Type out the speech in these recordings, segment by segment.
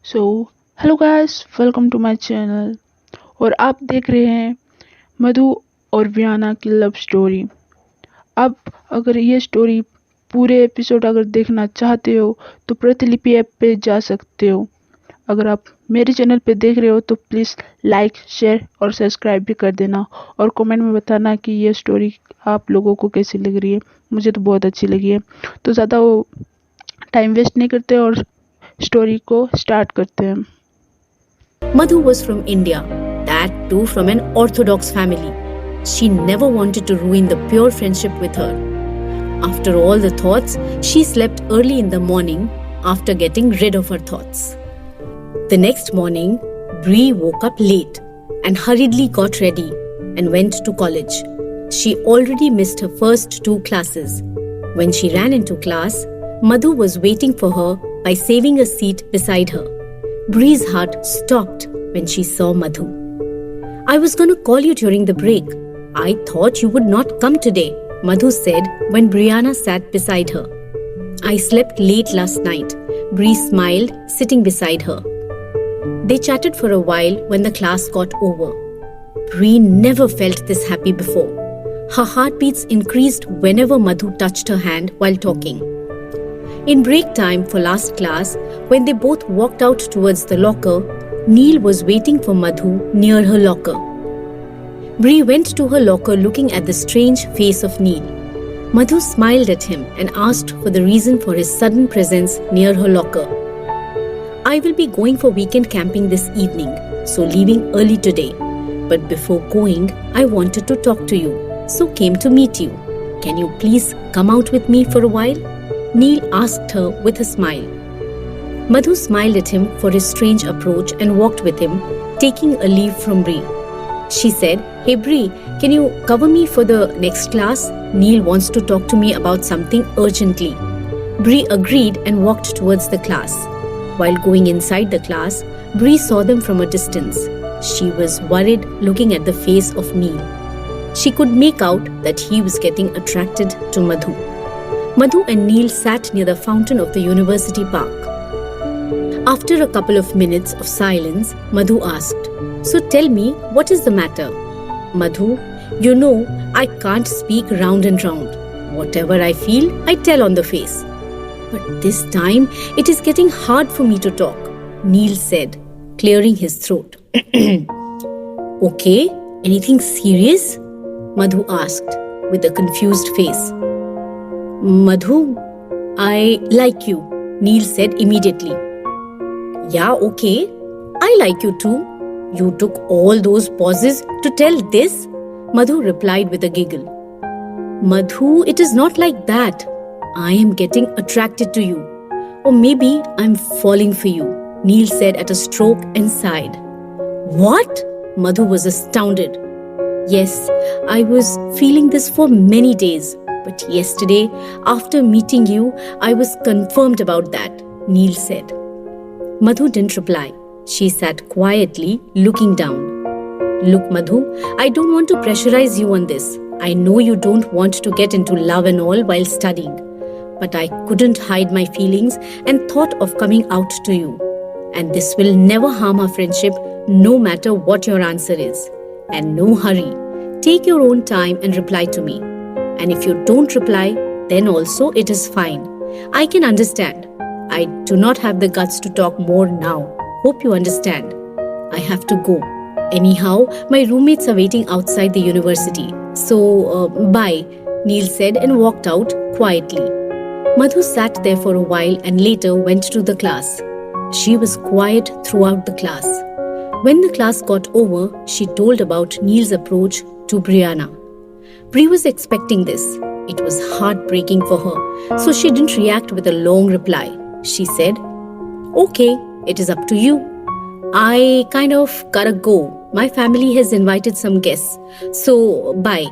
So hello guys, welcome to my channel. और आप देख रहे हैं मधु और वियाना की लव स्टोरी। अब अगर ये स्टोरी पूरे एपिसोड अगर देखना चाहते हो तो प्रतिलिपि ऐप पे जा सकते हो। अगर आप मेरे चैनल पे देख रहे हो तो प्लीज़ लाइक, शेयर और सब्सक्राइब भी कर देना और कमेंट में बताना कि ये स्टोरी आप लोगों को कैसी लग रही है। मुझे तो बहुत अच्छी लगी है। तो ज़्यादा वो टाइम वेस्ट नहीं करते और स्टोरी को स्टार्ट करते हैं। Madhu was from India, that too from an orthodox family. She never wanted to ruin the pure friendship with her. After all the thoughts, she slept early in the morning after getting rid of her thoughts. The next morning, Bree woke up late and hurriedly got ready and went to college. She already missed her first two classes. When she ran into class, Madhu was waiting for her by saving a seat beside her. Bree's heart stopped when she saw Madhu. I was going to call you during the break. I thought you would not come today, Madhu said when Brianna sat beside her. I slept late last night, Bree smiled, sitting beside her. They chatted for a while when the class got over. Bree never felt this happy before. Her heartbeats increased whenever Madhu touched her hand while talking. In break time for last class, when they both walked out towards the locker, Neil was waiting for Madhu near her locker. Bree went to her locker looking at the strange face of Neil. Madhu smiled at him and asked for the reason for his sudden presence near her locker. I will be going for weekend camping this evening, so leaving early today. But before going, I wanted to talk to you, so came to meet you. Can you please come out with me for a while? Neil asked her with a smile. Madhu smiled at him for his strange approach and walked with him, taking a leave from Bree. She said, "Hey Bree, can you cover me for the next class? Neil wants to talk to me about something urgently." Bree agreed and walked towards the class. While going inside the class, Bree saw them from a distance. She was worried looking at the face of Neil. She could make out that he was getting attracted to Madhu. Madhu and Neil sat near the fountain of the university park. After a couple of minutes of silence, Madhu asked, "So tell me, what is the matter?" "Madhu, you know, I can't speak round and round. Whatever I feel, I tell on the face. But this time, it is getting hard for me to talk," Neil said, clearing his throat. "Okay, anything serious?" Madhu asked, with a confused face. "Madhu, I like you," Neil said immediately. "Yeah, okay. I like you too. You took all those pauses to tell this?" Madhu replied with a giggle. "Madhu, it is not like that. I am getting attracted to you. Or maybe I'm falling for you," Neil said at a stroke and sighed. "What?" Madhu was astounded. "Yes, I was feeling this for many days. But yesterday, after meeting you, I was confirmed about that," Neil said. Madhu didn't reply. She sat quietly, looking down. "Look, Madhu, I don't want to pressurize you on this. I know you don't want to get into love and all while studying. But I couldn't hide my feelings and thought of coming out to you. And this will never harm our friendship, no matter what your answer is. And no hurry. Take your own time and reply to me. And if you don't reply, then also it is fine. I can understand. I do not have the guts to talk more now. Hope you understand. I have to go. Anyhow, my roommates are waiting outside the university. So, bye," Neil said and walked out quietly. Madhu sat there for a while and later went to the class. She was quiet throughout the class. When the class got over, she told about Neil's approach to Brianna. Bree was expecting this. It was heartbreaking for her, so she didn't react with a long reply. She said, "Okay, it is up to you. I kind of gotta go. My family has invited some guests, so bye."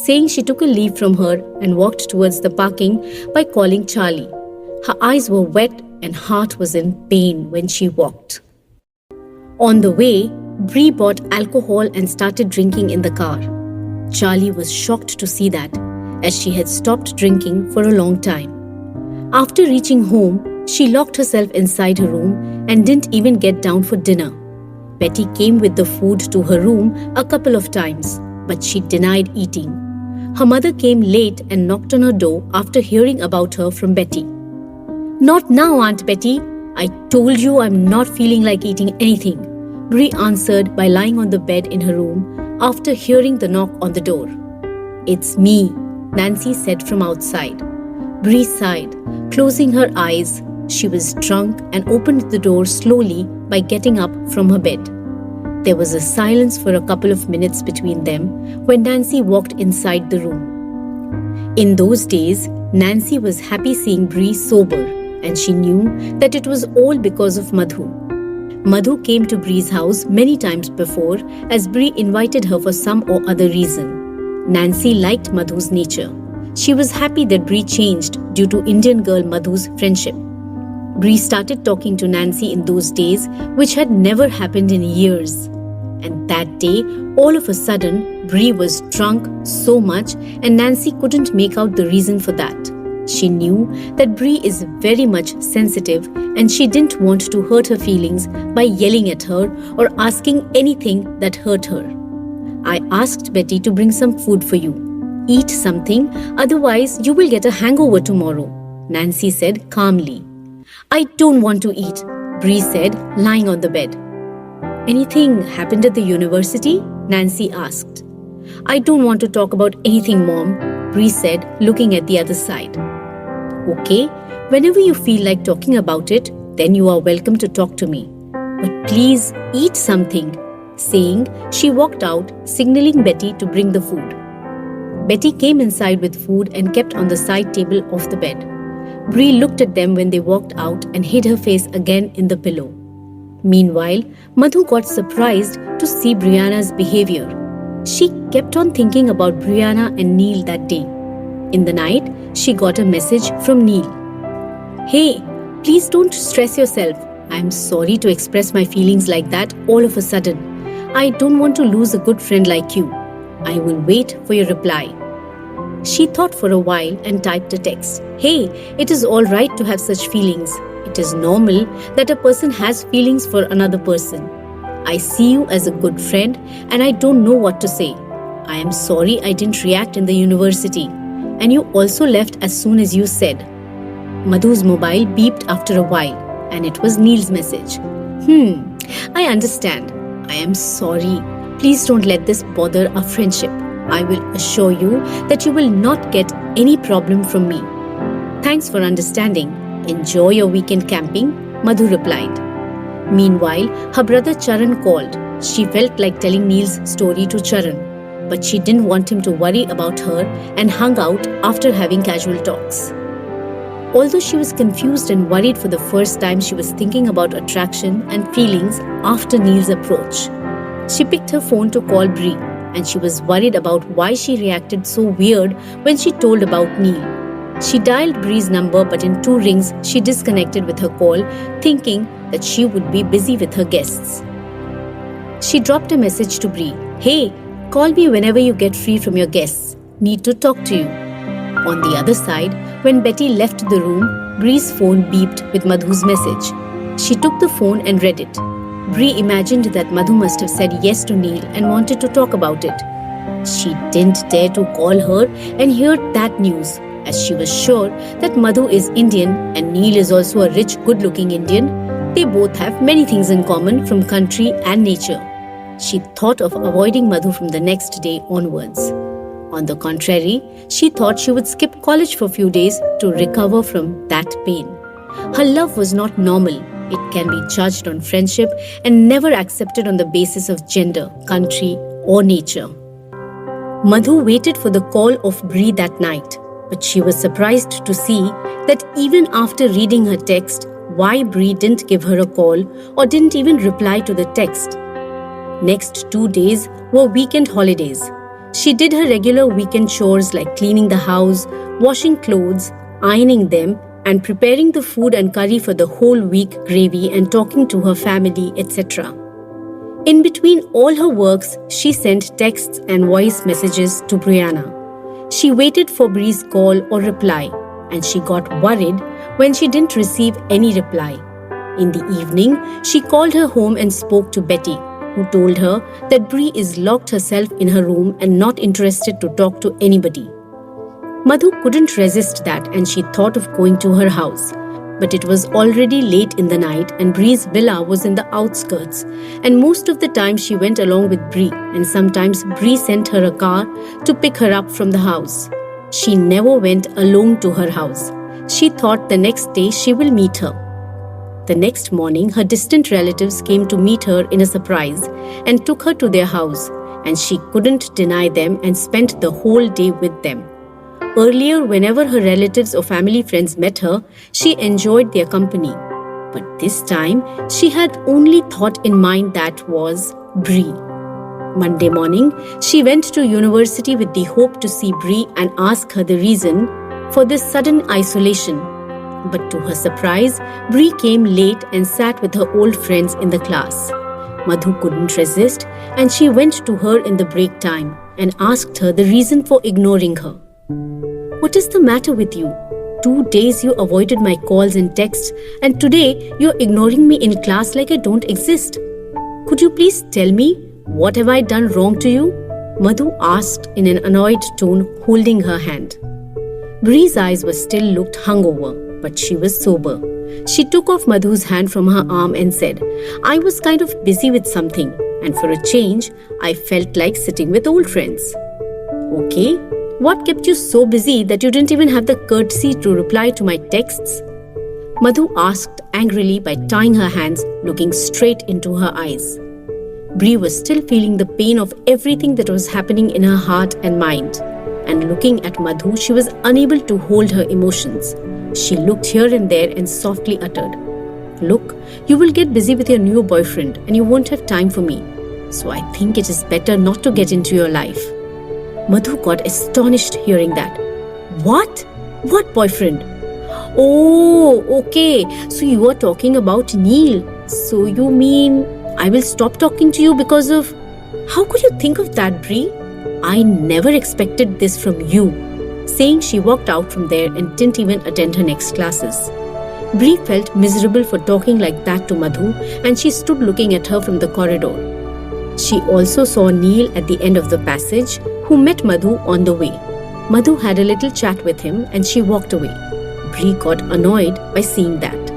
Saying she took a leave from her and walked towards the parking by calling Charlie. Her eyes were wet and heart was in pain when she walked. On the way, Bree bought alcohol and started drinking in the car. Charlie was shocked to see that, as she had stopped drinking for a long time. After reaching home, She locked herself inside her room and didn't even get down for dinner. Betty came with the food to her room a couple of times, but she denied eating. Her mother came late and knocked on her door after hearing about her from Betty. "Not now, Aunt Betty. I told you I'm not feeling like eating anything," Bree answered by lying on the bed in her room after hearing the knock on the door. "It's me," Nancy said from outside. Bree sighed, closing her eyes. She was drunk and opened the door slowly by getting up from her bed. There was a silence for a couple of minutes between them when Nancy walked inside the room. In those days, Nancy was happy seeing Bree sober, and she knew that it was all because of Madhu. Madhu came to Bree's house many times before as Bree invited her for some or other reason. Nancy liked Madhu's nature. She was happy that Bree changed due to Indian girl Madhu's friendship. Bree started talking to Nancy in those days, which had never happened in years. And that day, all of a sudden, Bree was drunk so much and Nancy couldn't make out the reason for that. She knew that Bree is very much sensitive and she didn't want to hurt her feelings by yelling at her or asking anything that hurt her. "I asked Betty to bring some food for you. Eat something, otherwise you will get a hangover tomorrow," Nancy said calmly. "I don't want to eat," Bree said, lying on the bed. "Anything happened at the university?" Nancy asked. "I don't want to talk about anything, Mom," Bree said, looking at the other side. "Okay, whenever you feel like talking about it, then you are welcome to talk to me. But please eat something," saying, she walked out, signaling Betty to bring the food. Betty came inside with food and kept on the side table of the bed. Bree looked at them when they walked out and hid her face again in the pillow. Meanwhile, Madhu got surprised to see Brianna's behavior. She kept on thinking about Brianna and Neil that day. In the night, she got a message from Neil. "Hey, please don't stress yourself. I am sorry to express my feelings like that all of a sudden. I don't want to lose a good friend like you. I will wait for your reply." She thought for a while and typed a text. "Hey, it is all right to have such feelings. It is normal that a person has feelings for another person. I see you as a good friend and I don't know what to say. I am sorry I didn't react in the university. And you also left as soon as you said." Madhu's mobile beeped after a while and it was Neil's message. I understand. I am sorry. Please don't let this bother our friendship. I will assure you that you will not get any problem from me. Thanks for understanding. Enjoy your weekend camping, Madhu replied. Meanwhile, her brother Charan called. She felt like telling Neil's story to Charan, but she didn't want him to worry about her and hung out after having casual talks. Although she was confused and worried for the first time, she was thinking about attraction and feelings after Neil's approach. She picked her phone to call Bree, and she was worried about why she reacted so weird when she told about Neil. She dialed Bree's number, but in 2 rings, she disconnected with her call, thinking that she would be busy with her guests. She dropped a message to Bree. "Hey, call me whenever you get free from your guests. Need to talk to you." On the other side, when Betty left the room, Bree's phone beeped with Madhu's message. She took the phone and read it. Bree imagined that Madhu must have said yes to Neil and wanted to talk about it. She didn't dare to call her and hear that news, as she was sure that Madhu is Indian and Neil is also a rich, good-looking Indian. They both have many things in common from country and nature. She thought of avoiding Madhu from the next day onwards. On the contrary, she thought she would skip college for a few days to recover from that pain. Her love was not normal. It can be judged on friendship and never accepted on the basis of gender, country, or nature. Madhu waited for the call of Bree that night, but she was surprised to see that even after reading her text, why Bree didn't give her a call or didn't even reply to the text. Next 2 days were weekend holidays. She did her regular weekend chores like cleaning the house, washing clothes, ironing them, and preparing the food and curry for the whole week gravy and talking to her family, etc. In between all her works, she sent texts and voice messages to Brianna. She waited for Bree's call or reply, and she got worried when she didn't receive any reply. In the evening, she called her home and spoke to Betty, who told her that Bree is locked herself in her room and not interested to talk to anybody. Madhu couldn't resist that and she thought of going to her house. But it was already late in the night and Bree's villa was in the outskirts, and most of the time she went along with Bree, and sometimes Bree sent her a car to pick her up from the house. She never went alone to her house. She thought the next day she will meet her. The next morning, her distant relatives came to meet her in a surprise and took her to their house, and she couldn't deny them and spent the whole day with them. Earlier, whenever her relatives or family friends met her, she enjoyed their company. But this time, she had only thought in mind that was Bree. Monday morning, she went to university with the hope to see Bree and ask her the reason for this sudden isolation. But to her surprise, Bree came late and sat with her old friends in the class. Madhu couldn't resist and she went to her in the break time and asked her the reason for ignoring her. "What is the matter with you? 2 days you avoided my calls and texts, and today you're ignoring me in class like I don't exist. Could you please tell me, what have I done wrong to you?" Madhu asked in an annoyed tone, holding her hand. Bree's eyes were still looked hungover, but she was sober. She took off Madhu's hand from her arm and said, "I was kind of busy with something, and for a change, I felt like sitting with old friends." "Okay, what kept you so busy that you didn't even have the courtesy to reply to my texts?" Madhu asked angrily by tying her hands, looking straight into her eyes. Bree was still feeling the pain of everything that was happening in her heart and mind. And looking at Madhu, she was unable to hold her emotions. She looked here and there and softly uttered, "Look, you will get busy with your new boyfriend and you won't have time for me. So I think it is better not to get into your life." Madhu got astonished hearing that. "What? What boyfriend?" "Oh, okay. So you are talking about Neil. So you mean I will stop talking to you because of..." "How could you think of that, Bree? I never expected this from you." Saying, she walked out from there and didn't even attend her next classes. Bree felt miserable for talking like that to Madhu and she stood looking at her from the corridor. She also saw Neil at the end of the passage, who met Madhu on the way. Madhu had a little chat with him and she walked away. Bree got annoyed by seeing that.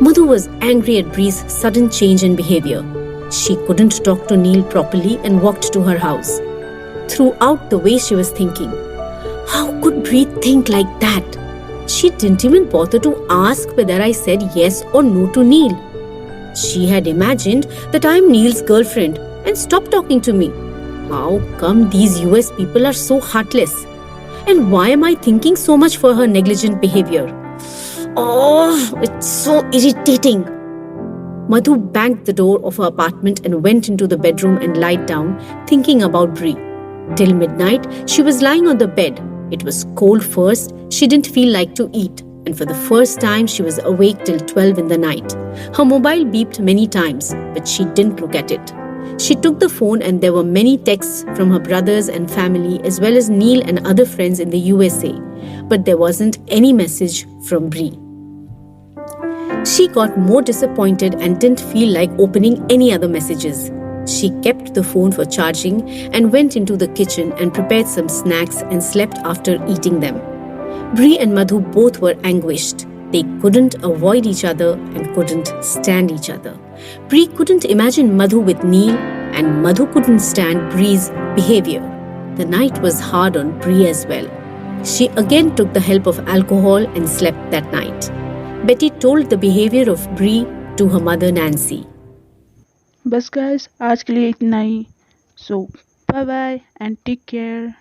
Madhu was angry at Bree's sudden change in behavior. She couldn't talk to Neil properly and walked to her house. Throughout the way she was thinking, how could Bree think like that? She didn't even bother to ask whether I said yes or no to Neil. She had imagined that I am Neil's girlfriend and stopped talking to me. How come these US people are so heartless? And why am I thinking so much for her negligent behavior? Oh, it's so irritating. Madhu banged the door of her apartment and went into the bedroom and lied down, thinking about Bree. Till midnight, she was lying on the bed. It was cold first, she didn't feel like to eat, and for the first time she was awake till 12 in the night. Her mobile beeped many times, but she didn't look at it. She took the phone and there were many texts from her brothers and family as well as Neil and other friends in the USA, but there wasn't any message from Bree. She got more disappointed and didn't feel like opening any other messages. She kept the phone for charging and went into the kitchen and prepared some snacks and slept after eating them. Bree and Madhu both were anguished. They couldn't avoid each other and couldn't stand each other. Bree couldn't imagine Madhu with Neil and Madhu couldn't stand Bree's behavior. The night was hard on Bree as well. She again took the help of alcohol and slept that night. Betty told the behavior of Bree to her mother Nancy. बस guys आज के लिए इतना ही. So bye bye and take care.